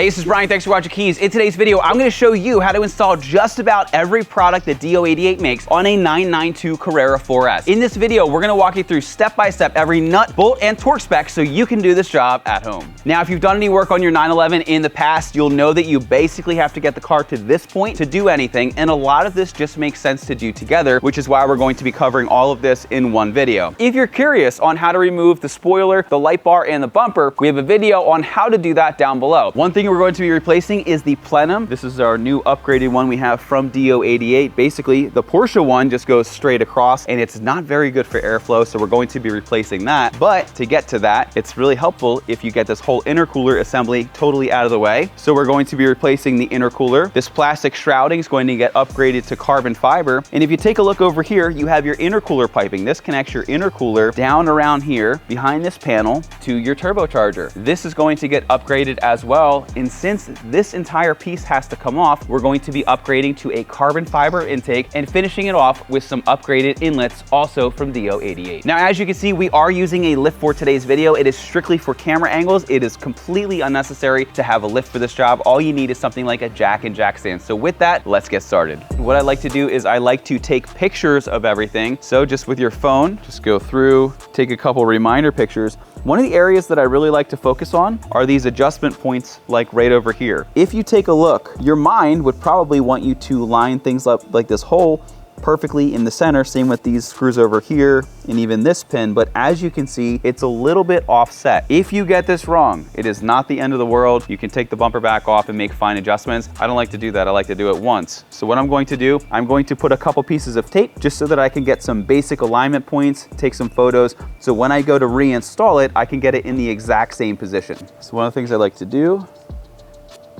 This is Brian, thanks for watching Kies. In today's video, I'm gonna show you how to install just about every product that DO88 makes on a 992 Carrera 4S. In this video, we're gonna walk you through step-by-step every nut, bolt, and torque spec so you can do this job at home. Now, if you've done any work on your 911 in the past, you'll know that you basically have to get the car to this point to do anything, and a lot of this just makes sense to do together, which is why we're going to be covering all of this in one video. If you're curious on how to remove the spoiler, the light bar, and the bumper, we have a video on how to do that down below. One thing we're going to be replacing is the plenum. This is our new upgraded one we have from DO88. Basically, the Porsche one just goes straight across and it's not very good for airflow, so we're going to be replacing that. But to get to that, it's really helpful if you get this whole intercooler assembly totally out of the way. So we're going to be replacing the intercooler. This plastic shrouding is going to get upgraded to carbon fiber. And if you take a look over here, you have your intercooler piping. This connects your intercooler down around here behind this panel to your turbocharger. This is going to get upgraded as well. And since this entire piece has to come off, we're going to be upgrading to a carbon fiber intake and finishing it off with some upgraded inlets also from DO88. Now, as you can see, we are using a lift for today's video. It is strictly for camera angles. It is completely unnecessary to have a lift for this job. All you need is something like a jack and jack stand. So with that, let's get started. What I like to do is I like to take pictures of everything. So just with your phone, just go through, take a couple reminder pictures. One of the areas that I really like to focus on are these adjustment points like right over here. If you take a look, your mind would probably want you to line things up like this hole perfectly in the center, same with these screws over here and even this pin, but as you can see, it's a little bit offset. If you get this wrong, it is not the end of the world. You can take the bumper back off and make fine adjustments. I don't like to do that. I like to do it once. So what I'm going to do, I'm going to put a couple pieces of tape just so that I can get some basic alignment points, take some photos, so when I go to reinstall it, I can get it in the exact same position. So one of the things I like to do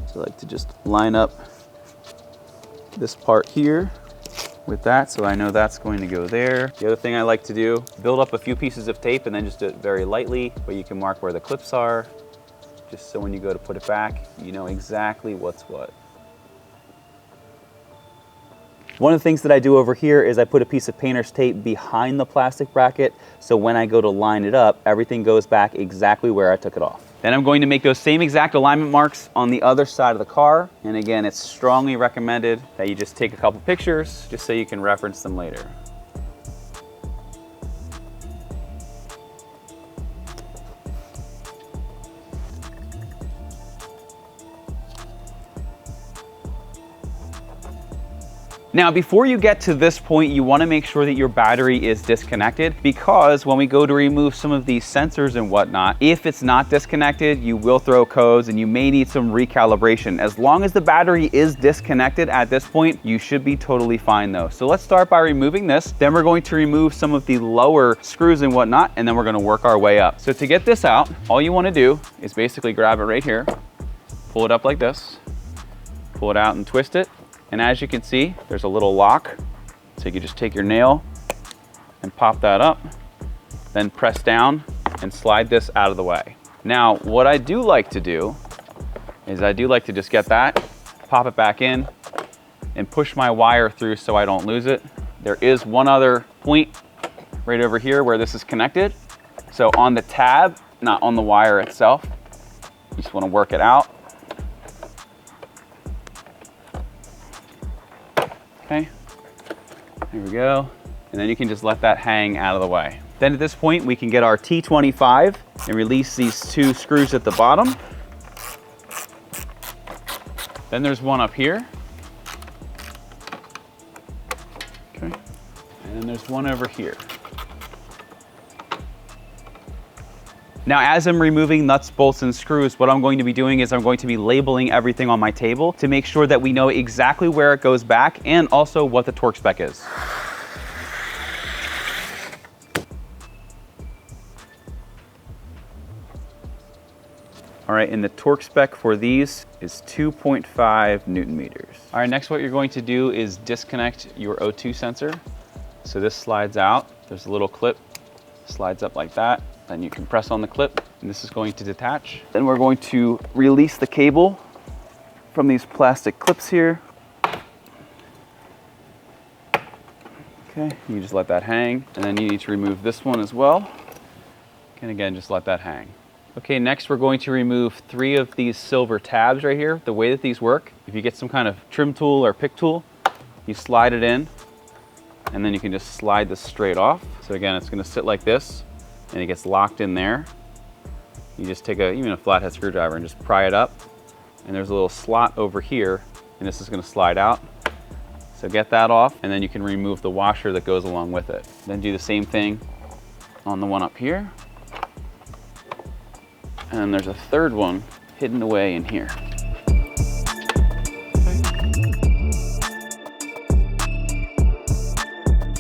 is I like to just line up this part here with that, so I know that's going to go there. The other thing I like to do, build up a few pieces of tape and then just do it very lightly, but you can mark where the clips are, just so when you go to put it back, you know exactly what's what. One of the things that I do over here is I put a piece of painter's tape behind the plastic bracket, so when I go to line it up, everything goes back exactly where I took it off. Then I'm going to make those same exact alignment marks on the other side of the car. And again, it's strongly recommended that you just take a couple pictures just so you can reference them later. Now, before you get to this point, you want to make sure that your battery is disconnected, because when we go to remove some of these sensors and whatnot, if it's not disconnected, you will throw codes and you may need some recalibration. As long as the battery is disconnected at this point, you should be totally fine though. So let's start by removing this. Then we're going to remove some of the lower screws and whatnot, and then we're going to work our way up. So to get this out, all you want to do is basically grab it right here, pull it up like this, pull it out and twist it. And as you can see, there's a little lock. So you can just take your nail and pop that up, then press down and slide this out of the way. Now, what I do like to do is I do like to just get that, pop it back in, and push my wire through so I don't lose it. There is one other point right over here where this is connected. So on the tab, not on the wire itself, you just want to work it out. Okay, there we go. And then you can just let that hang out of the way. Then at this point, we can get our T25 and release these two screws at the bottom. Then there's one up here. Okay, and then there's one over here. Now, as I'm removing nuts, bolts, and screws, what I'm going to be doing is I'm going to be labeling everything on my table to make sure that we know exactly where it goes back and also what the torque spec is. All right, and the torque spec for these is 2.5 Newton meters. All right, next what you're going to do is disconnect your O2 sensor. So this slides out, there's a little clip, slides up like that. Then you can press on the clip and this is going to detach. Then we're going to release the cable from these plastic clips here. Okay, you just let that hang. And then you need to remove this one as well. And again, just let that hang. Okay, next we're going to remove 3 of these silver tabs right here. The way that these work, if you get some kind of trim tool or pick tool, you slide it in, and then you can just slide this straight off. So again, it's gonna sit like this, and it gets locked in there. You just take even a flathead screwdriver and just pry it up, and there's a little slot over here, and this is gonna slide out. So get that off, and then you can remove the washer that goes along with it. Then do the same thing on the one up here. And then there's a third one hidden away in here.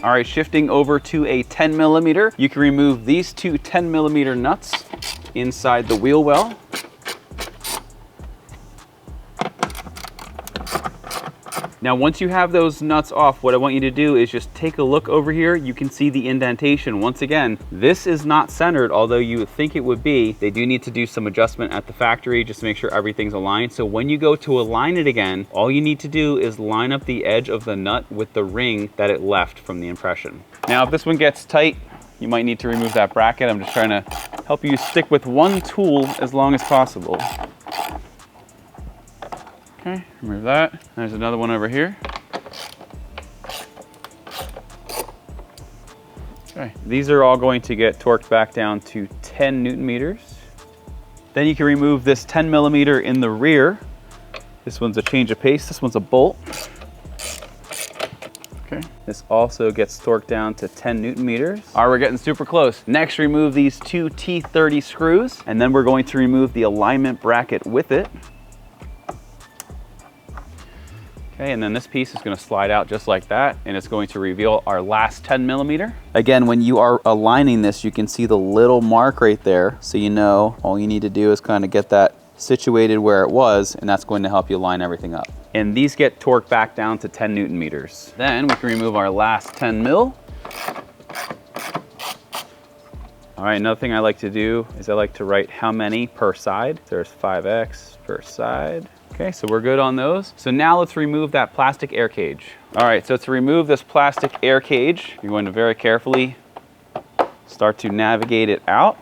All right, shifting over to a 10 millimeter, you can remove these 2 10 millimeter nuts inside the wheel well. Now, once you have those nuts off, what I want you to do is just take a look over here. You can see the indentation. Once again, this is not centered, although you would think it would be. They do need to do some adjustment at the factory just to make sure everything's aligned. So when you go to align it again, all you need to do is line up the edge of the nut with the ring that it left from the impression. Now, if this one gets tight, you might need to remove that bracket. I'm just trying to help you stick with one tool as long as possible. Okay, remove that. There's another one over here. Okay, these are all going to get torqued back down to 10 Newton meters. Then you can remove this 10 millimeter in the rear. This one's a change of pace, this one's a bolt. Okay, this also gets torqued down to 10 Newton meters. All right, we're getting super close. Next, remove these 2 T30 screws, and then we're going to remove the alignment bracket with it. Okay, and then this piece is going to slide out just like that, and it's going to reveal our last 10 millimeter. Again, when you are aligning this, you can see the little mark right there, so you know all you need to do is kind of get that situated where it was, and that's going to help you line everything up. And these get torqued back down to 10 Newton meters. Then we can remove our last 10 mil. All right, another thing I like to do is I like to write how many per side. There's 5x per side. Okay, so we're good on those. So now let's remove that plastic air cage. All right, so to remove this plastic air cage, you're going to very carefully start to navigate it out.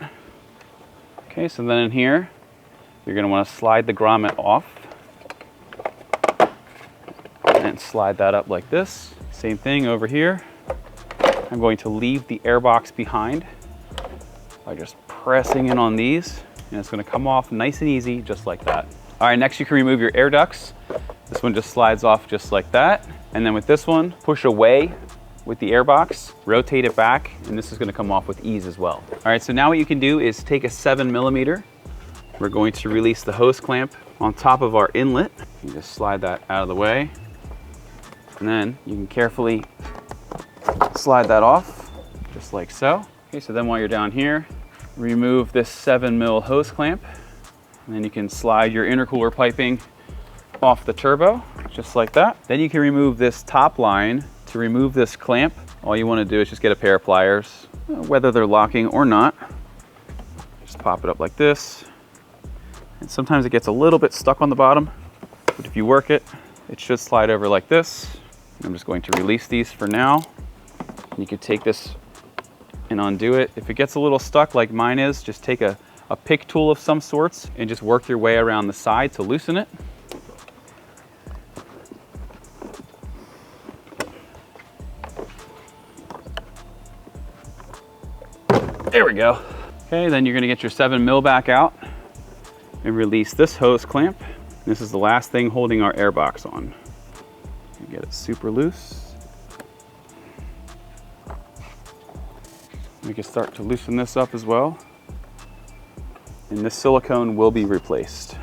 Okay, so then in here, you're going to want to slide the grommet off and slide that up like this. Same thing over here. I'm going to leave the air box behind by just pressing in on these, and it's going to come off nice and easy, just like that. All right, next you can remove your air ducts. This one just slides off just like that. And then with this one, push away with the air box, rotate it back, and this is gonna come off with ease as well. All right, so now what you can do is take a 7 millimeter. We're going to release the hose clamp on top of our inlet. You just slide that out of the way. And then you can carefully slide that off, just like so. Okay, so then while you're down here, remove this 7 mil hose clamp. And then you can slide your intercooler piping off the turbo, just like that. Then you can remove this top line. To remove this clamp, all you want to do is just get a pair of pliers, whether they're locking or not. Just pop it up like this. And sometimes it gets a little bit stuck on the bottom, but if you work it, it should slide over like this. I'm just going to release these for now. And you can take this and undo it. If it gets a little stuck like mine is, just take a pick tool of some sorts and just work your way around the side to loosen it. There we go. Okay, then you're gonna get your 7 mil back out and release this hose clamp. This is the last thing holding our air box on. You get it super loose. We can start to loosen this up as well. And this silicone will be replaced.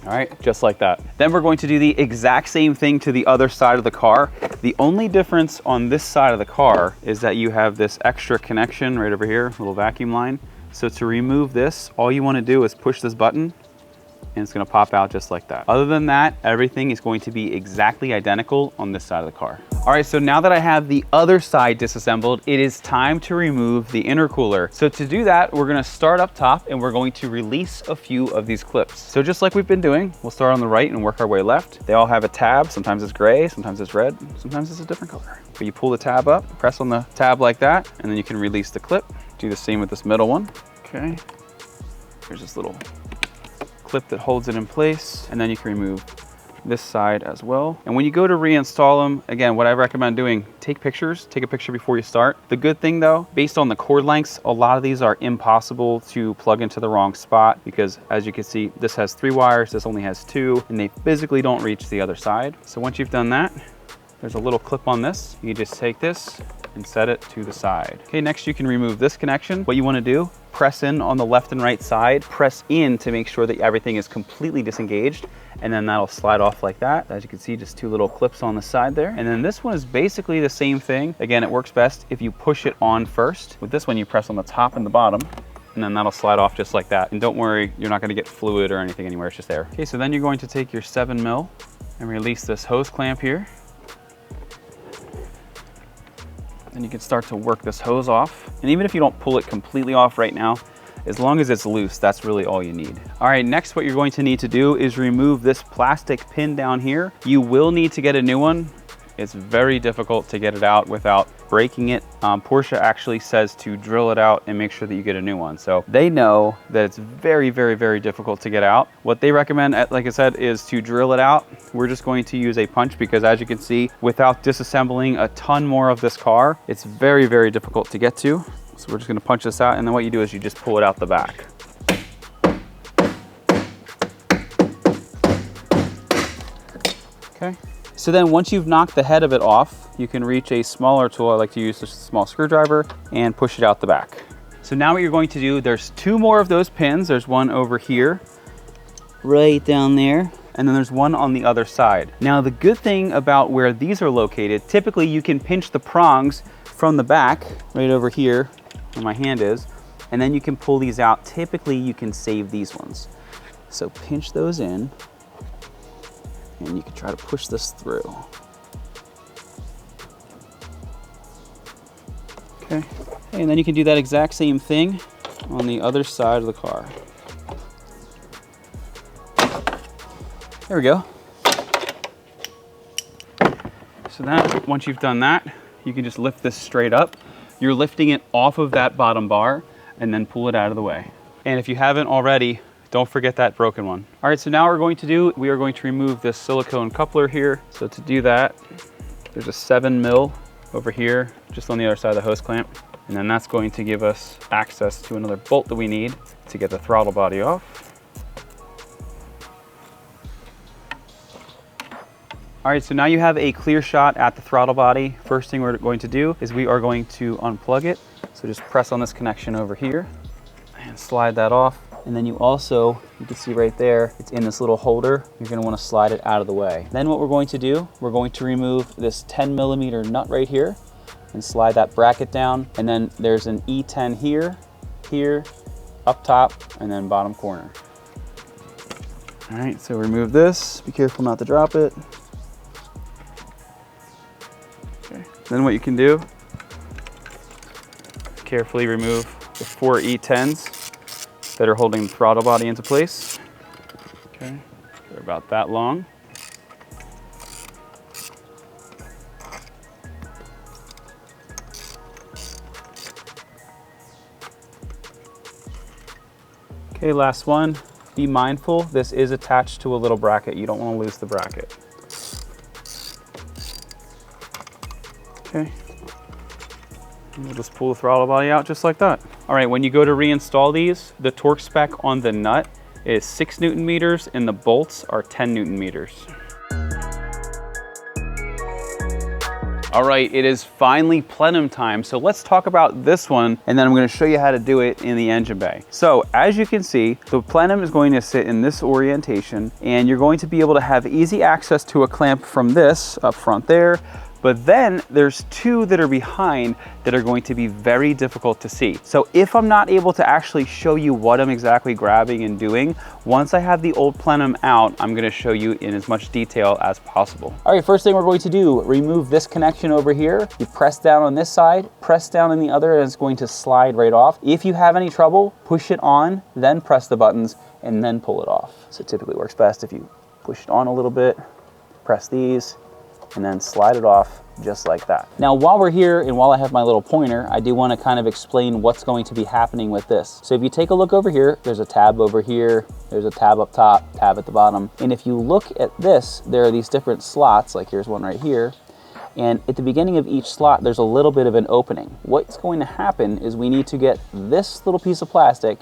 All right, just like that. Then we're going to do the exact same thing to the other side of the car. The only difference on this side of the car is that you have this extra connection right over here, little vacuum line. So to remove this, all you want to do is push this button and it's going to pop out just like that. Other than that, everything is going to be exactly identical on this side of the car. All right, so now that I have the other side disassembled, it is time to remove the intercooler. So to do that, we're gonna start up top and we're going to release a few of these clips. So just like we've been doing, we'll start on the right and work our way left. They all have a tab. Sometimes it's gray, sometimes it's red, sometimes it's a different color. But you pull the tab up, press on the tab like that, and then you can release the clip Do the same with this middle one. Okay. There's this little clip that holds it in place, and then you can remove this side as well. And when you go to reinstall them, again, what I recommend doing, take pictures, take a picture before you start. The good thing though, based on the cord lengths, a lot of these are impossible to plug into the wrong spot because as you can see, this has 3 wires, this only has 2, and they physically don't reach the other side. So once you've done that, there's a little clip on this. You just take this and set it to the side. Okay, next you can remove this connection. What you wanna do, press in on the left and right side, press in to make sure that everything is completely disengaged, and then that'll slide off like that. As you can see, just 2 little clips on the side there. And then this one is basically the same thing. Again, it works best if you push it on first. With this one, you press on the top and the bottom, and then that'll slide off just like that. And don't worry, you're not gonna get fluid or anything anywhere, it's just there. Okay, so then you're going to take your 7mm and release this hose clamp here. And you can start to work this hose off. And even if you don't pull it completely off right now, as long as it's loose, that's really all you need. All right, next what you're going to need to do is remove this plastic pin down here. You will need to get a new one. It's very difficult to get it out without breaking it. Porsche actually says to drill it out and make sure that you get a new one. So they know that it's very, very, very difficult to get out. What they recommend, like I said, is to drill it out. We're just going to use a punch because as you can see, without disassembling a ton more of this car, it's very, very difficult to get to. So we're just gonna punch this out, and then what you do is you just pull it out the back. Okay. So then once you've knocked the head of it off, you can reach a smaller tool. I like to use a small screwdriver and push it out the back. So now what you're going to do, there's 2 more of those pins. There's one over here, right down there, and then there's one on the other side. Now the good thing about where these are located, typically you can pinch the prongs from the back, right over here, where my hand is, and then you can pull these out. Typically you can save these ones. So pinch those in, and you can try to push this through. Okay, and then you can do that exact same thing on the other side of the car. There we go. So then, once you've done that, you can just lift this straight up. You're lifting it off of that bottom bar and then pull it out of the way. And if you haven't already, don't forget that broken one. All right, so now what we're going to do, we are going to remove this silicone coupler here. So to do that, there's a 7mm over here, just on the other side of the hose clamp. And then that's going to give us access to another bolt that we need to get the throttle body off. All right, so now you have a clear shot at the throttle body. First thing we're going to do is we are going to unplug it. So just press on this connection over here and slide that off. And then you can see right there, it's in this little holder. You're gonna wanna slide it out of the way. Then what we're going to do, we're going to remove this 10mm nut right here and slide that bracket down. And then there's an E10 here, here, up top, and then bottom corner. All right, so remove this. Be careful not to drop it. Okay. Then what you can do, carefully remove the 4 E10s that are holding the throttle body into place. Okay, they're about that long. Okay, last one. Be mindful, this is attached to a little bracket. You don't want to lose the bracket. Okay. And we'll just pull the throttle body out just like that. All right, when you go to reinstall these, the torque spec on the nut is 6 Newton meters and the bolts are 10 Newton meters. All right, it is finally plenum time. So let's talk about this one, and then I'm gonna show you how to do it in the engine bay. So as you can see, the plenum is going to sit in this orientation, and you're going to be able to have easy access to a clamp from this up front there. But then there's 2 that are behind that are going to be very difficult to see. So if I'm not able to actually show you what I'm exactly grabbing and doing, once I have the old plenum out, I'm gonna show you in as much detail as possible. All right, first thing we're going to do, remove this connection over here. You press down on this side, press down on the other, and it's going to slide right off. If you have any trouble, push it on, then press the buttons, and then pull it off. So it typically works best if you push it on a little bit, press these, and then slide it off, just like that. Now, while we're here and while I have my little pointer, I do want to kind of explain what's going to be happening with this. So if you take a look over here, there's a tab over here, there's a tab up top, tab at the bottom. And if you look at this, there are these different slots, like here's one right here. And at the beginning of each slot, there's a little bit of an opening. What's going to happen is we need to get this little piece of plastic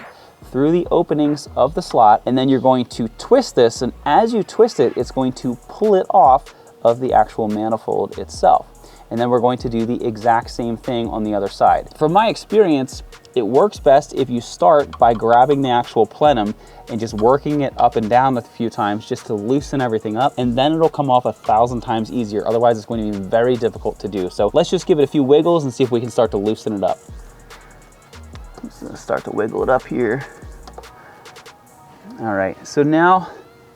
through the openings of the slot, and then you're going to twist this, and as you twist it, it's going to pull it off of the actual manifold itself. And then we're going to do the exact same thing on the other side. From my experience, it works best if you start by grabbing the actual plenum and just working it up and down a few times just to loosen everything up, and then it'll come off 1,000 times easier. Otherwise, it's going to be very difficult to do. So let's just give it a few wiggles and see if we can start to loosen it up. I'm just gonna start to wiggle it up here. All right, so now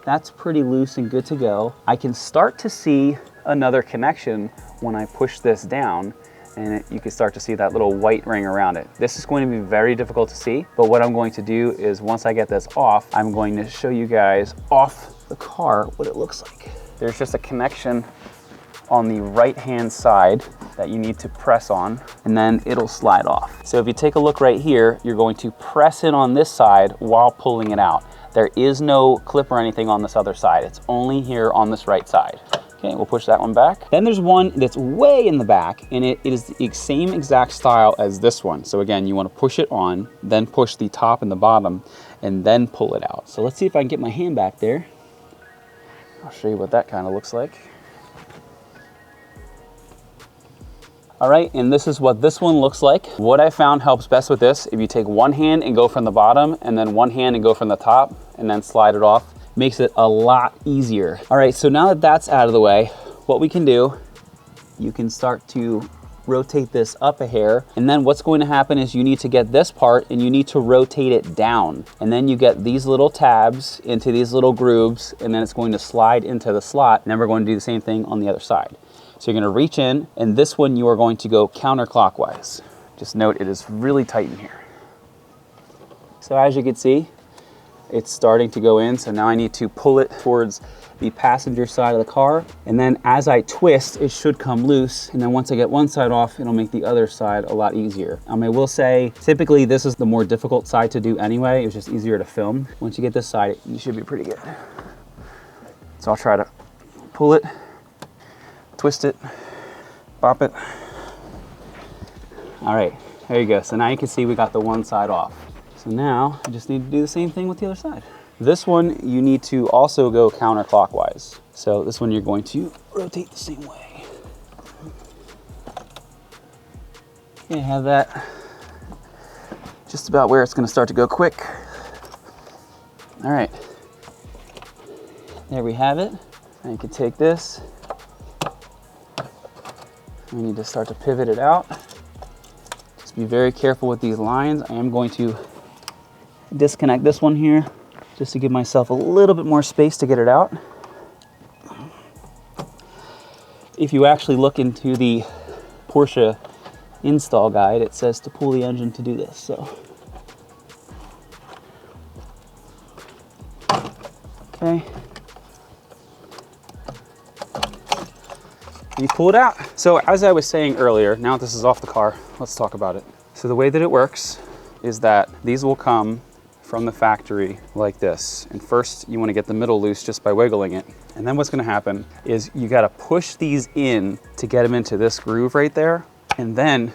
that's pretty loose and good to go. I can start to see another connection when I push this down, and you can start to see that little white ring around it. This is going to be very difficult to see, but what I'm going to do is once I get this off, I'm going to show you guys off the car what it looks like. There's just a connection on the right-hand side that you need to press on, and then it'll slide off. So if you take a look right here, you're going to press in on this side while pulling it out. There is no clip or anything on this other side. It's only here on this right side. Okay, we'll push that one back. Then there's one that's way in the back, and it is the same exact style as this one. So again, you want to push it on, then push the top and the bottom, and then pull it out. So let's see if I can get my hand back there. I'll show you what that kind of looks like. All right, and this is what this one looks like. What I found helps best with this, if you take one hand and go from the bottom, and then one hand and go from the top, and then slide it off, makes it a lot easier. All right, so now that that's out of the way, what we can do, you can start to rotate this up a hair, and then what's going to happen is you need to get this part and you need to rotate it down, and then you get these little tabs into these little grooves, and then it's going to slide into the slot, and then we're going to do the same thing on the other side. So you're going to reach in, and this one you are going to go counterclockwise. Just note it is really tight in here. So as you can see, it's starting to go in, so now I need to pull it towards the passenger side of the car, and then as I twist, it should come loose, and then once I get one side off, it'll make the other side a lot easier. I will say, typically this is the more difficult side to do anyway. It's just easier to film. Once you get this side, you should be pretty good. So I'll try to pull it, twist it, pop it. All right, there you go. So now you can see we got the one side off. So now I just need to do the same thing with the other side. This one, you need to also go counterclockwise. So this one you're going to rotate the same way. Okay, have that just about where it's going to start to go quick. All right, there we have it. Now you can take this. We need to start to pivot it out. Just be very careful with these lines. I am going to disconnect this one here just to give myself a little bit more space to get it out. If you actually look into the Porsche install guide, it says to pull the engine to do this. So, okay. You pull it out. So as I was saying earlier, now that this is off the car, let's talk about it. So the way that it works is that these will come from the factory like this. And first you want to get the middle loose just by wiggling it. And then what's going to happen is you got to push these in to get them into this groove right there. And then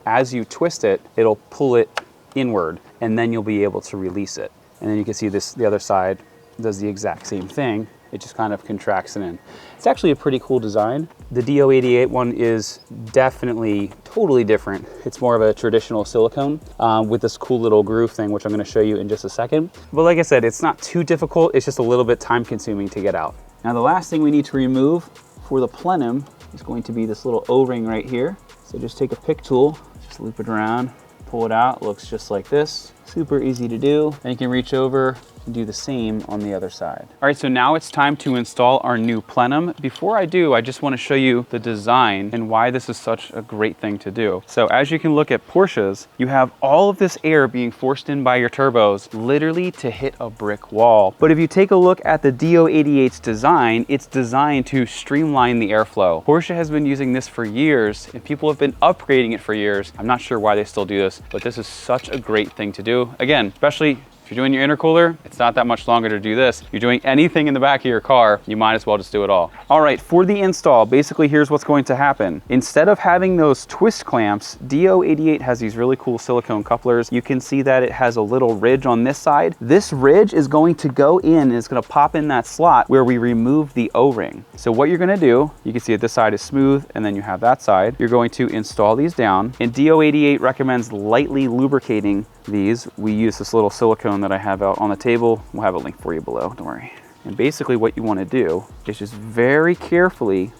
as you twist it, it'll pull it inward, and then you'll be able to release it. And then you can see this, the other side does the exact same thing. It just kind of contracts it in. It's actually a pretty cool design. The DO88 one is definitely totally different. It's more of a traditional silicone with this cool little groove thing, which I'm gonna show you in just a second. But like I said, it's not too difficult. It's just a little bit time consuming to get out. Now the last thing we need to remove for the plenum is going to be this little O-ring right here. So just take a pick tool, just loop it around, pull it out. It looks just like this. Super easy to do. Then you can reach over, and do the same on the other side. All right, so now it's time to install our new plenum. Before I do, I just want to show you the design and why this is such a great thing to do. So as you can look at Porsches, you have all of this air being forced in by your turbos, literally to hit a brick wall. But if you take a look at the DO88's design, it's designed to streamline the airflow. Porsche has been using this for years, and people have been upgrading it for years. I'm not sure why they still do this, but this is such a great thing to do. Again, especially if you're doing your intercooler, it's not that much longer to do this. If you're doing anything in the back of your car, you might as well just do it all. All right, for the install, basically here's what's going to happen. Instead of having those twist clamps, DO88 has these really cool silicone couplers. You can see that it has a little ridge on this side. This ridge is going to go in and it's gonna pop in that slot where we remove the O-ring. So what you're gonna do, you can see that this side is smooth and then you have that side. You're going to install these down, and DO88 recommends lightly lubricating these. We use this little silicone that I have out on the table. We'll have a link for you below, don't worry. And basically what you want to do is just very carefully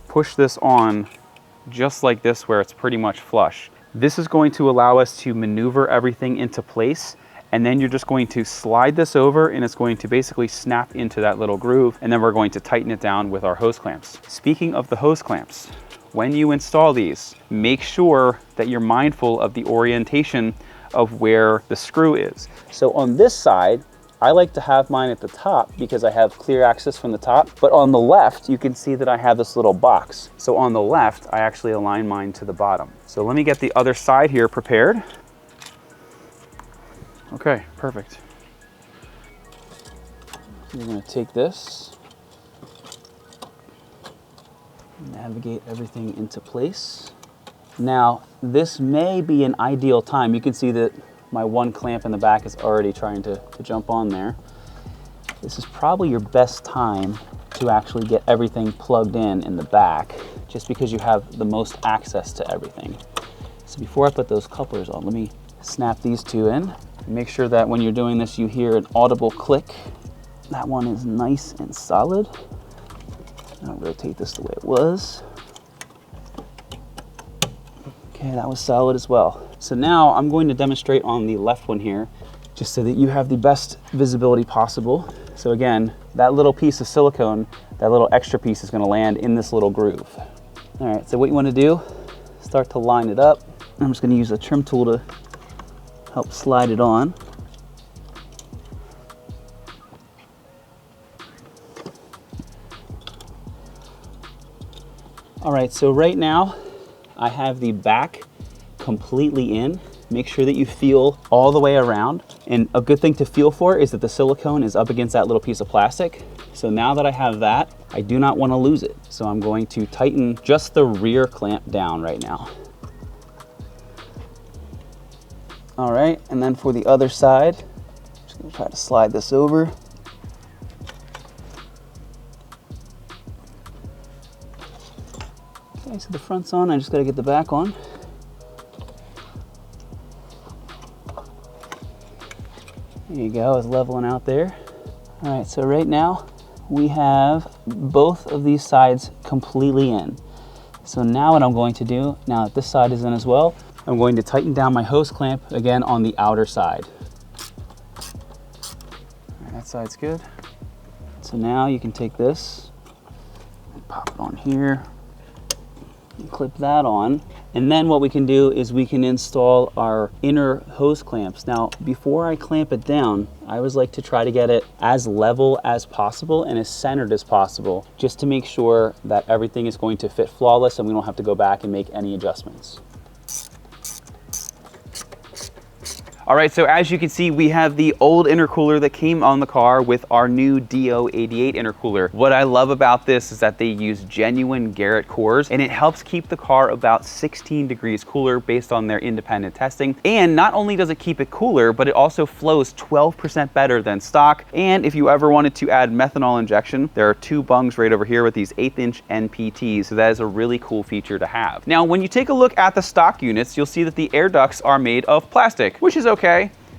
push this on just like this, where it's pretty much flush. This is going to allow us to maneuver everything into place, and then you're just going to slide this over and it's going to basically snap into that little groove, and then we're going to tighten it down with our hose clamps. Speaking of the hose clamps, when you install these, make sure that you're mindful of the orientation of where the screw is. So on this side, I like to have mine at the top because I have clear access from the top, but on the left, you can see that I have this little box. So on the left, I actually align mine to the bottom. So let me get the other side here prepared. Okay, perfect. So we're gonna take this, navigate everything into place. Now, this may be an ideal time. You can see that my one clamp in the back is already trying to jump on there. This is probably your best time to actually get everything plugged in the back, just because you have the most access to everything. So before I put those couplers on, let me snap these two in. Make sure that when you're doing this, you hear an audible click. That one is nice and solid. I'll rotate this the way it was. Okay, that was solid as well. So now I'm going to demonstrate on the left one here, just so that you have the best visibility possible. So again, that little piece of silicone, that little extra piece is gonna land in this little groove. All right, so what you wanna do, start to line it up. I'm just gonna use a trim tool to help slide it on. All right, so right now I have the back completely in. Make sure that you feel all the way around. And a good thing to feel for is that the silicone is up against that little piece of plastic. So now that I have that, I do not want to lose it. So I'm going to tighten just the rear clamp down right now. All right, and then for the other side, I'm just gonna try to slide this over. Okay, so the front's on, I just gotta get the back on. There you go, it's leveling out there. All right, so right now we have both of these sides completely in. So now what I'm going to do, now that this side is in as well, I'm going to tighten down my hose clamp again on the outer side. All right, that side's good. So now you can take this and pop it on here. Clip that on, and then what we can do is we can install our inner hose clamps. Now, before I clamp it down, I always like to try to get it as level as possible and as centered as possible, just to make sure that everything is going to fit flawless and we don't have to go back and make any adjustments. All right, so as you can see, we have the old intercooler that came on the car with our new DO88 intercooler. What I love about this is that they use genuine Garrett cores, and it helps keep the car about 16 degrees cooler based on their independent testing. And not only does it keep it cooler, but it also flows 12% better than stock. And if you ever wanted to add methanol injection, there are two bungs right over here with these 1/8" NPTs, so that is a really cool feature to have. Now, when you take a look at the stock units, you'll see that the air ducts are made of plastic, which is okay.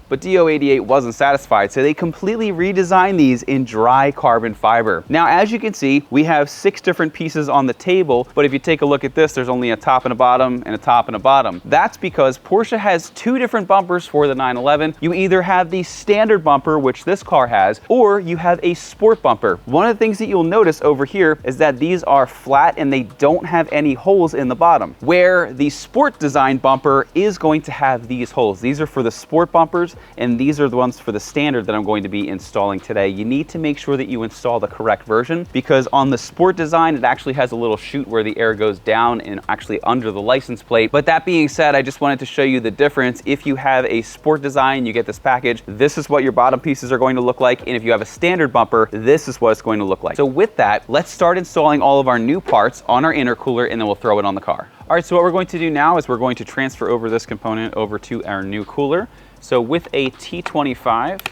but DO88 wasn't satisfied, so they completely redesigned these in dry carbon fiber. Now, as you can see, we have 6 different pieces on the table, but if you take a look at this, there's only a top and a bottom and a top and a bottom. That's because Porsche has 2 different bumpers for the 911. You either have the standard bumper, which this car has, or you have a sport bumper. One of the things that you'll notice over here is that these are flat and they don't have any holes in the bottom, where the sport design bumper is going to have these holes. These are for the sport bumpers, and these are the ones for the standard that I'm going to be installing today. You need to make sure that you install the correct version, because on the sport design, it actually has a little chute where the air goes down and actually under the license plate. But that being said, I just wanted to show you the difference. If you have a sport design, you get this package, this is what your bottom pieces are going to look like, and if you have a standard bumper, this is what it's going to look like. So with that, let's start installing all of our new parts on our intercooler, and then we'll throw it on the car. All right, so what we're going to do now is we're going to transfer over this component over to our new cooler. So with a T25,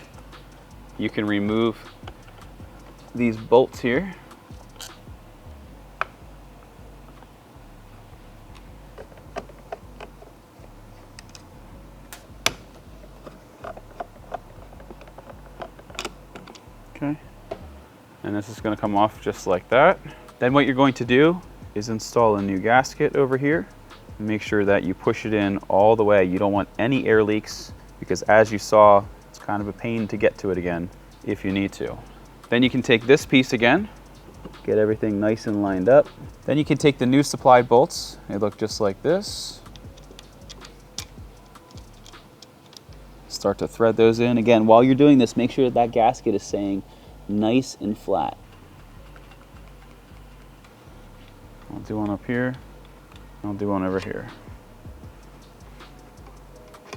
you can remove these bolts here. Okay, and this is going to come off just like that. Then what you're going to do is install a new gasket over here. Make sure that you push it in all the way. You don't want any air leaks, because as you saw, it's kind of a pain to get to it again if you need to. Then you can take this piece again, get everything nice and lined up. Then you can take the new supplied bolts. They look just like this. Start to thread those in. Again, while you're doing this, make sure that gasket is staying nice and flat. I'll do one up here. I'll do one over here.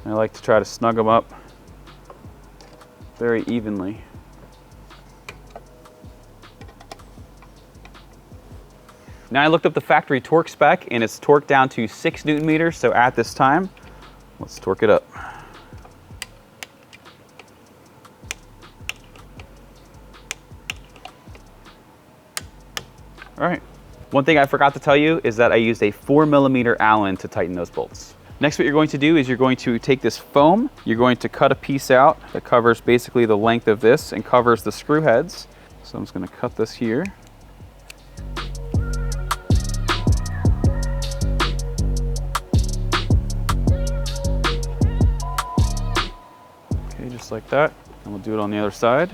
I like to try to snug them up very evenly. Now I looked up the factory torque spec, and it's torqued down to 6 Newton meters. So at this time, let's torque it up. All right. One thing I forgot to tell you is that I used a 4mm Allen to tighten those bolts. Next, what you're going to do is you're going to take this foam, you're going to cut a piece out that covers basically the length of this and covers the screw heads. So I'm just going to cut this here. Okay, just like that. And we'll do it on the other side.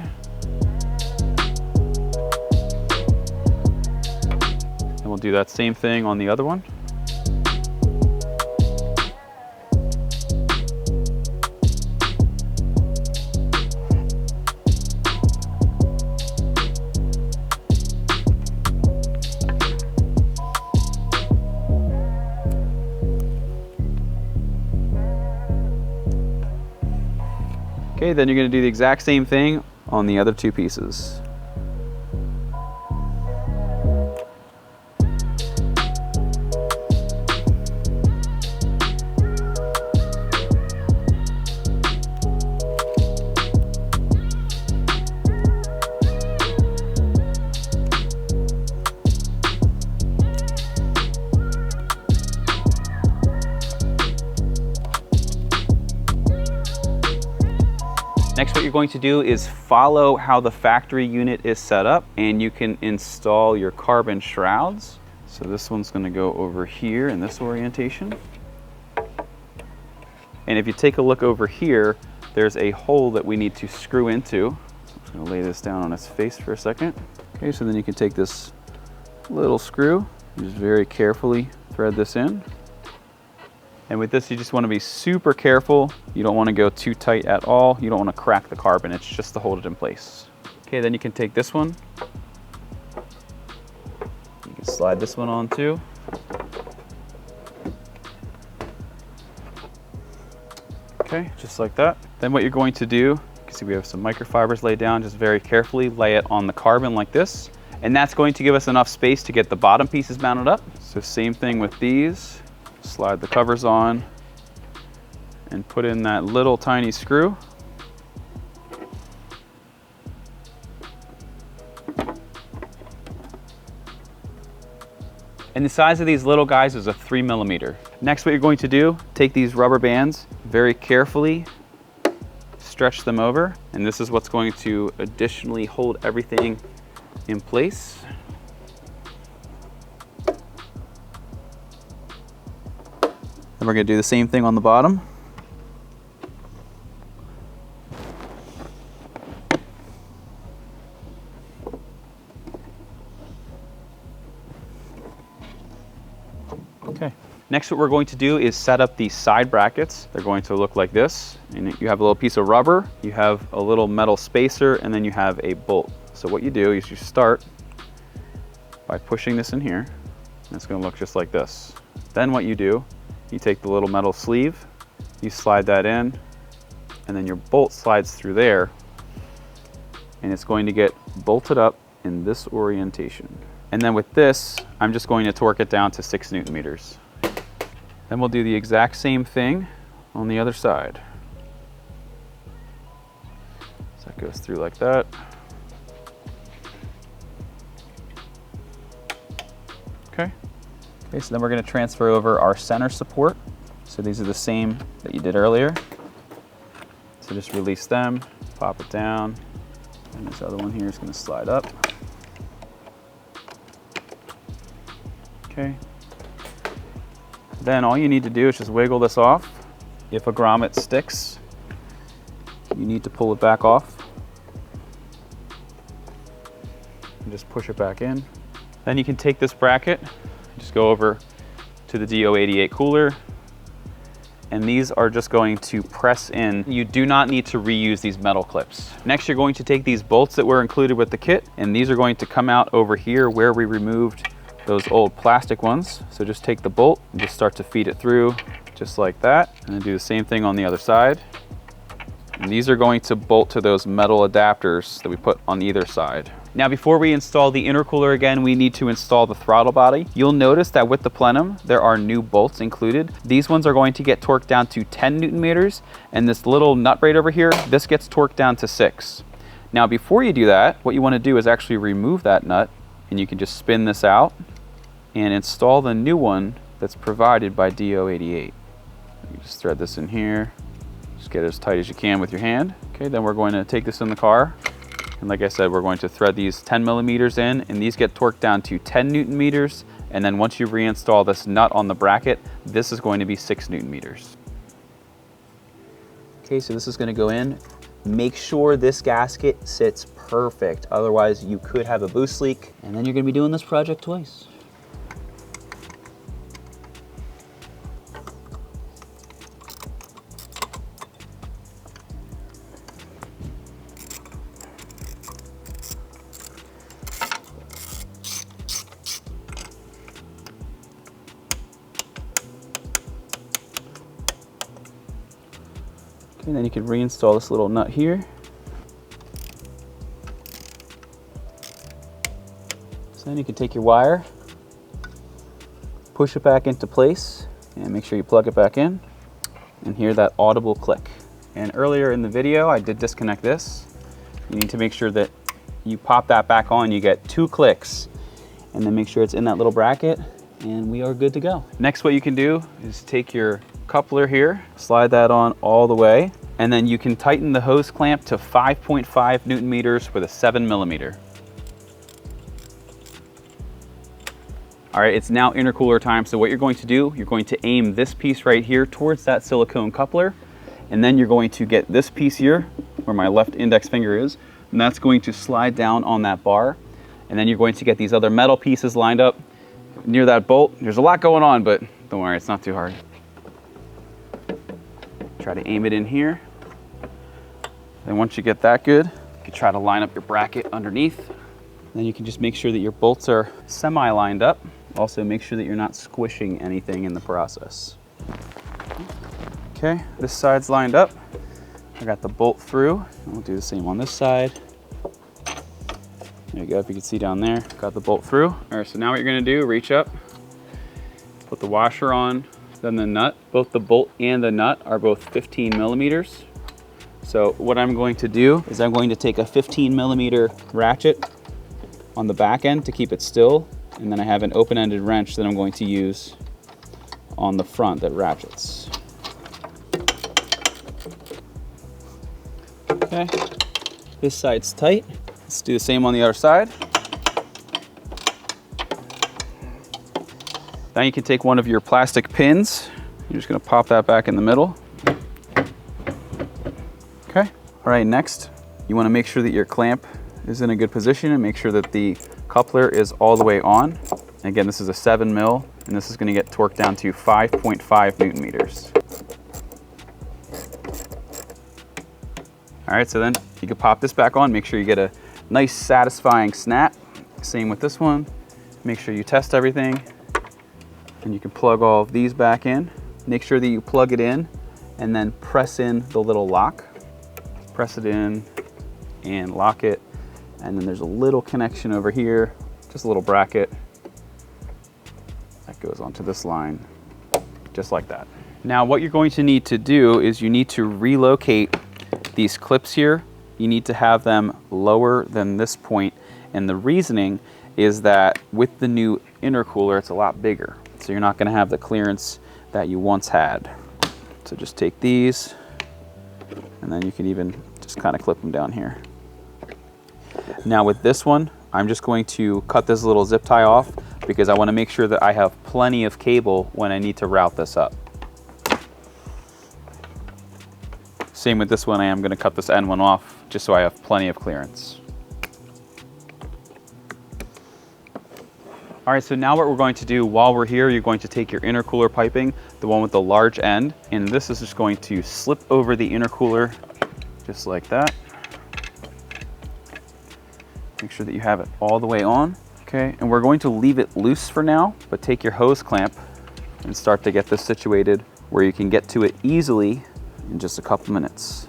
And we'll do that same thing on the other one. Okay, then you're going to do the exact same thing on the other 2 pieces. Next, what you're going to do is follow how the factory unit is set up, and you can install your carbon shrouds. So this one's going to go over here in this orientation. And if you take a look over here, there's a hole that we need to screw into. So I'm just going to lay this down on its face for a second. Okay, so then you can take this little screw and just very carefully thread this in. And with this, you just want to be super careful. You don't want to go too tight at all. You don't want to crack the carbon. It's just to hold it in place. Okay, then you can take this one. You can slide this one on too. Okay, just like that. Then what you're going to do, you can see we have some microfibers laid down. Just very carefully lay it on the carbon like this. And that's going to give us enough space to get the bottom pieces mounted up. So same thing with these. Slide the covers on and put in that little tiny screw. And the size of these little guys is a 3mm. Next, what you're going to do, take these rubber bands very carefully, stretch them over, and this is what's going to additionally hold everything in place. And we're going to do the same thing on the bottom. Okay. Next, what we're going to do is set up these side brackets. They're going to look like this. And you have a little piece of rubber, you have a little metal spacer, and then you have a bolt. So what you do is you start by pushing this in here, and it's going to look just like this. Then what you do, you take the little metal sleeve, you slide that in, and then your bolt slides through there, and it's going to get bolted up in this orientation. And then with this, I'm just going to torque it down to 6 Newton meters. Then we'll do the exact same thing on the other side. So that goes through like that. Okay. Okay, so then we're going to transfer over our center support. So these are the same that you did earlier. So just release them, pop it down, and this other one here is going to slide up. Okay. Then all you need to do is just wiggle this off. If a grommet sticks, you need to pull it back off. And just push it back in. Then you can take this bracket, just go over to the DO88 cooler, and these are just going to press in. You do not need to reuse these metal clips. Next, you're going to take these bolts that were included with the kit, and these are going to come out over here where we removed those old plastic ones. So just take the bolt and just start to feed it through just like that, and then do the same thing on the other side. And these are going to bolt to those metal adapters that we put on either side. Now, before we install the intercooler again, we need to install the throttle body. You'll notice that with the plenum, there are new bolts included. These ones are going to get torqued down to 10 Newton meters, and this little nut right over here, this gets torqued down to 6. Now, before you do that, what you want to do is actually remove that nut, and you can just spin this out and install the new one that's provided by DO88. You just thread this in here, just get it as tight as you can with your hand. Okay, then we're going to take this in the car, and like I said, we're going to thread these 10 millimeters in, and these get torqued down to 10 Newton meters, and then once you reinstall this nut on the bracket, this is going to be 6 Newton meters. Okay, so this is going to go in. Make sure this gasket sits perfect, otherwise you could have a boost leak, and then you're going to be doing this project twice. And then you can reinstall this little nut here. So then you can take your wire, push it back into place, and make sure you plug it back in, and hear that audible click. And earlier in the video, I did disconnect this. You need to make sure that you pop that back on, you get 2 clicks, and then make sure it's in that little bracket, and we are good to go. Next, what you can do is take your coupler here, slide that on all the way, and then you can tighten the hose clamp to 5.5 Newton meters with a 7 millimeter. All right, it's now intercooler time. So what you're going to do, you're going to aim this piece right here towards that silicone coupler, and then you're going to get this piece here where my left index finger is, and that's going to slide down on that bar, and then you're going to get these other metal pieces lined up near that bolt. There's a lot going on, but don't worry, it's not too hard. Try to aim it in here. Then once you get that good, you can try to line up your bracket underneath. Then you can just make sure that your bolts are semi-lined up. Also make sure that you're not squishing anything in the process. Okay, this side's lined up. I got the bolt through. We'll do the same on this side. There you go, if you can see down there, got the bolt through. All right, so now what you're gonna do, reach up, put the washer on, then the nut. Both the bolt and the nut are both 15 millimeters. So what I'm going to do is I'm going to take a 15 millimeter ratchet on the back end to keep it still, and then I have an open-ended wrench that I'm going to use on the front that ratchets. Okay, this side's tight. Let's do the same on the other side. Now you can take one of your plastic pins. You're just gonna pop that back in the middle. Okay, all right, next, you wanna make sure that your clamp is in a good position and make sure that the coupler is all the way on. And again, this is a 7 mil, and this is gonna get torqued down to 5.5 Newton meters. All right, so then you can pop this back on, make sure you get a nice satisfying snap. Same with this one. Make sure you test everything, and you can plug all of these back in. Make sure that you plug it in and then press in the little lock. Press it in and lock it. And then there's a little connection over here, just a little bracket that goes onto this line, just like that. Now what you're going to need to do is you need to relocate these clips here. You need to have them lower than this point. And the reasoning is that with the new intercooler, it's a lot bigger. So you're not gonna have the clearance that you once had. So just take these, and then you can even just kind of clip them down here. Now with this one, I'm just going to cut this little zip tie off because I want to make sure that I have plenty of cable when I need to route this up. Same with this one, I am going to cut this end one off just so I have plenty of clearance. All right, so now what we're going to do while we're here, you're going to take your intercooler piping, the one with the large end, and this is just going to slip over the intercooler just like that. Make sure that you have it all the way on. Okay, and we're going to leave it loose for now, but take your hose clamp and start to get this situated where you can get to it easily in just a couple minutes.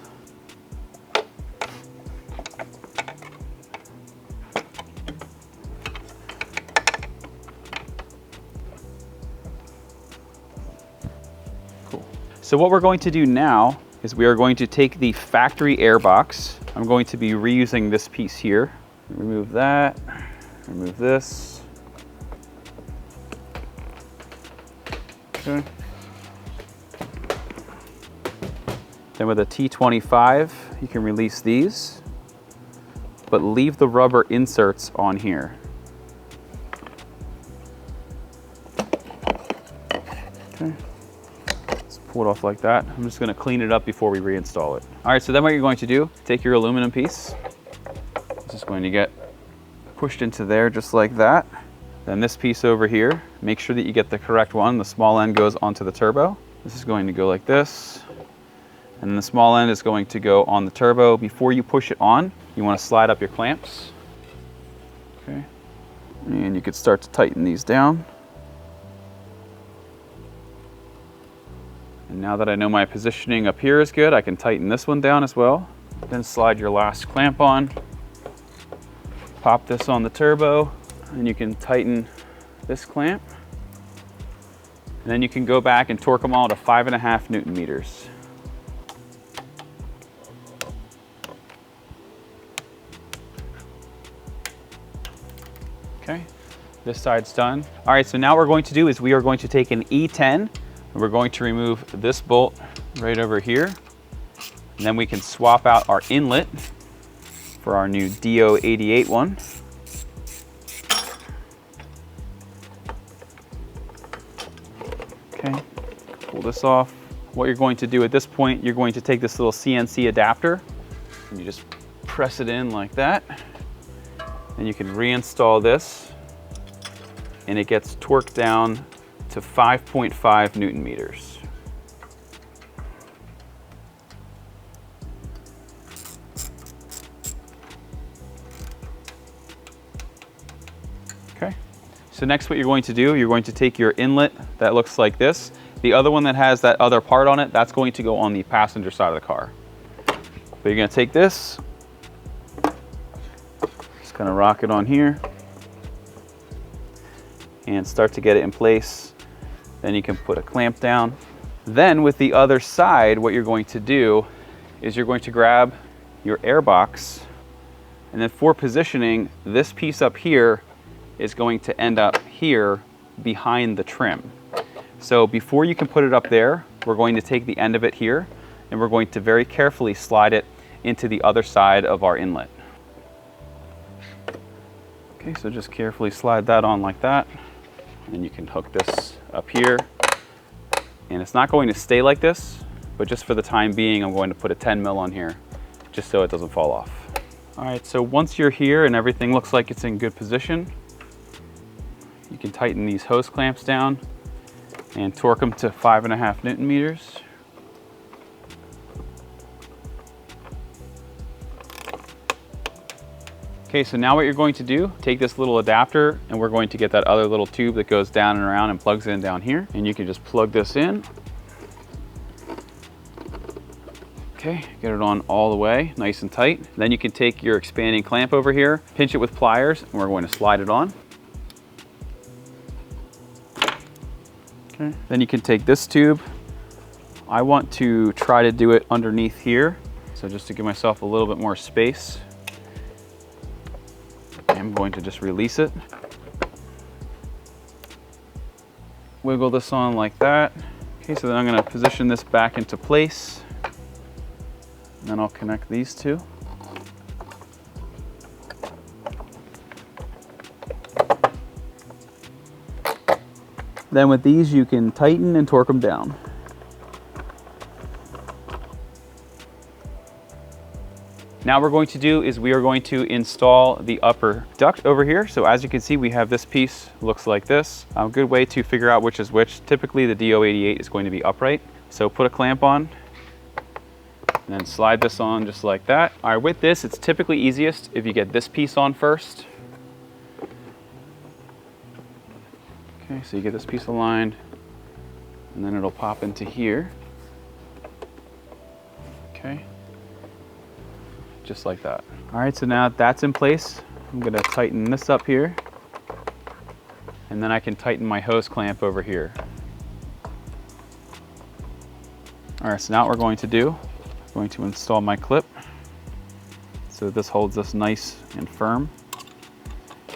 Cool. So what we're going to do now is we are going to take the factory air box. I'm going to be reusing this piece here. Remove that, remove this. Okay. Then with a T25, you can release these, but leave the rubber inserts on here. Okay. Let's pull it off like that. I'm just gonna clean it up before we reinstall it. All right, so then what you're going to do, take your aluminum piece. It's just going to get pushed into there just like that. Then this piece over here, make sure that you get the correct one. The small end goes onto the turbo. This is going to go like this. And then the small end is going to go on the turbo. Before you push it on, you want to slide up your clamps. Okay. And you could start to tighten these down. And now that I know my positioning up here is good, I can tighten this one down as well. Then slide your last clamp on. Pop this on the turbo, and you can tighten this clamp. And then you can go back and torque them all to 5.5 Newton meters. Okay, this side's done. All right, so now what we're going to do is we are going to take an E10, and we're going to remove this bolt right over here. And then we can swap out our inlet for our new DO88 one. Okay, pull this off. What you're going to do at this point, you're going to take this little CNC adapter and you just press it in like that. And you can reinstall this and it gets torqued down to 5.5 Newton meters. Okay, so next what you're going to do, you're going to take your inlet that looks like this. The other one that has that other part on it, that's going to go on the passenger side of the car. But you're going to take this, just kind of rock it on here and start to get it in place. Then you can put a clamp down. Then with the other side, what you're going to do is you're going to grab your air box, and then for positioning, this piece up here is going to end up here behind the trim. So before you can put it up there, we're going to take the end of it here and we're going to very carefully slide it into the other side of our inlet. Okay, so just carefully slide that on like that. And you can hook this up here. And it's not going to stay like this, but just for the time being, I'm going to put a 10 mil on here, just so it doesn't fall off. All right, so once you're here and everything looks like it's in good position, you can tighten these hose clamps down and torque them to 5.5 Newton meters. Okay, so now what you're going to do, take this little adapter and we're going to get that other little tube that goes down and around and plugs in down here. And you can just plug this in. Okay, get it on all the way, nice and tight. Then you can take your expanding clamp over here, pinch it with pliers, and we're going to slide it on. Okay, then you can take this tube. I want to try to do it underneath here. So just to give myself a little bit more space, I'm going to just release it. Wiggle this on like that. Okay, so then I'm going to position this back into place. And then I'll connect these two. Then with these, you can tighten and torque them down. Now what we're going to do is we are going to install the upper duct over here. So as you can see, we have this piece, looks like this. A good way to figure out which is which. Typically the DO88 is going to be upright. So put a clamp on, and then slide this on just like that. All right, with this, it's typically easiest if you get this piece on first. Okay, so you get this piece aligned, and then it'll pop into here. Okay. Just like that. All right, so now that's in place, I'm gonna tighten this up here, and then I can tighten my hose clamp over here. All right, so now what we're going to do, I'm going to install my clip so that this holds this nice and firm.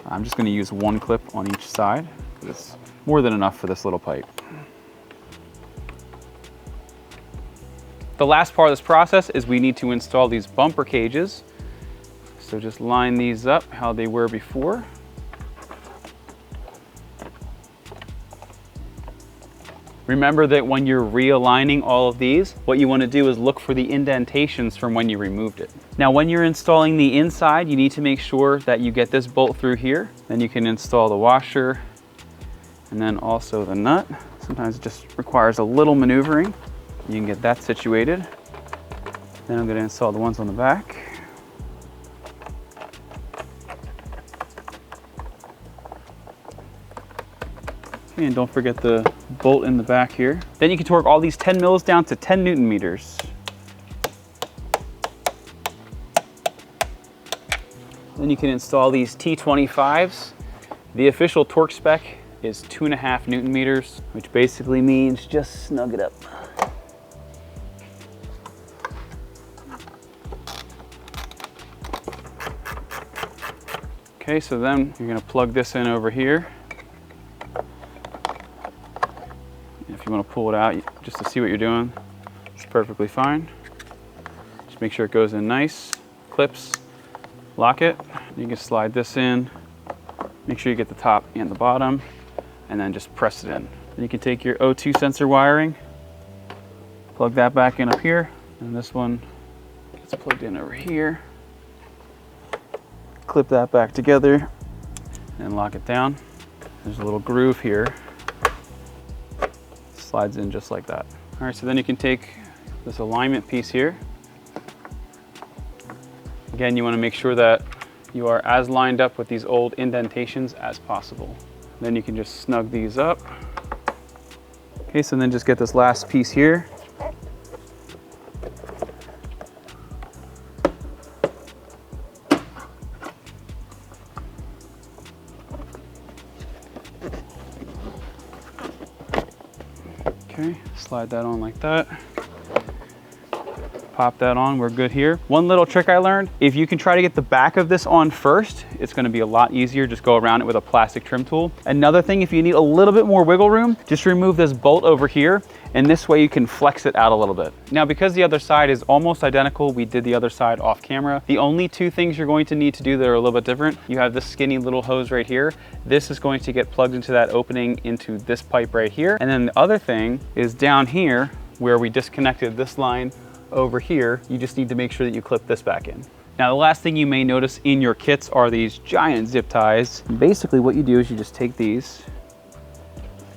I'm just gonna use one clip on each side. It's more than enough for this little pipe. The last part of this process is we need to install these bumper cages. So just line these up how they were before. Remember that when you're realigning all of these, what you want to do is look for the indentations from when you removed it. Now, when you're installing the inside, you need to make sure that you get this bolt through here. Then you can install the washer and then also the nut. Sometimes it just requires a little maneuvering. You can get that situated. Then I'm going to install the ones on the back. Okay, and don't forget the bolt in the back here. Then you can torque all these 10 mils down to 10 Newton meters. Then you can install these T25s. The official torque spec is 2.5 Newton meters, which basically means just snug it up. Okay, so then you're gonna plug this in over here. If you wanna pull it out just to see what you're doing, it's perfectly fine. Just make sure it goes in nice, clips, lock it. You can slide this in, make sure you get the top and the bottom, and then just press it in. Then you can take your O2 sensor wiring, plug that back in up here, and this one gets plugged in over here. Clip that back together and lock it down. There's a little groove here. Slides in just like that. All right, so then you can take this alignment piece here. Again, you want to make sure that you are as lined up with these old indentations as possible. Then you can just snug these up. Okay, so then just get this last piece here. Okay, slide that on like that. pop that on, we're good here. One little trick I learned, if you can try to get the back of this on first, it's gonna be a lot easier. Just go around it with a plastic trim tool. Another thing, if you need a little bit more wiggle room, just remove this bolt over here, and this way you can flex it out a little bit. Now, because the other side is almost identical, we did the other side off camera. The only two things you're going to need to do that are a little bit different, you have this skinny little hose right here. This is going to get plugged into that opening into this pipe right here. And then the other thing is down here where we disconnected this line over here, you just need to make sure that you clip this back in. Now, the last thing you may notice in your kits are these giant zip ties. Basically what you do is you just take these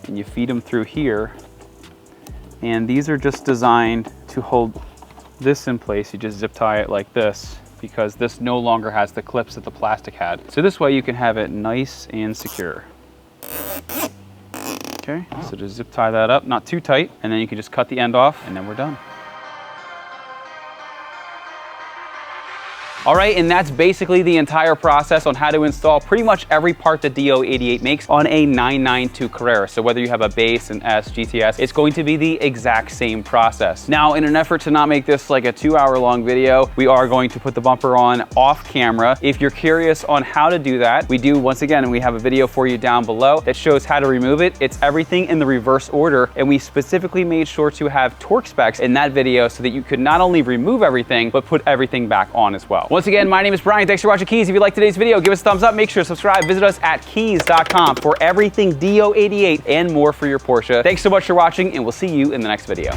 and you feed them through here. And these are just designed to hold this in place. You just zip tie it like this because this no longer has the clips that the plastic had. So this way you can have it nice and secure. Okay, so just zip tie that up, not too tight, and then you can just cut the end off and then we're done. All right, and that's basically the entire process on how to install pretty much every part that DO88 makes on a 992 Carrera. So whether you have a base, an S, GTS, it's going to be the exact same process. Now, in an effort to not make this like a 2-hour-long video, we are going to put the bumper on off camera. If you're curious on how to do that, we do, once again, and we have a video for you down below that shows how to remove it. It's everything in the reverse order, and we specifically made sure to have torque specs in that video so that you could not only remove everything, but put everything back on as well. Once again, my name is Brian. Thanks for watching Kies. If you like today's video, give us a thumbs up. Make sure to subscribe. Visit us at kies.com for everything DO88 and more for your Porsche. Thanks so much for watching, and we'll see you in the next video.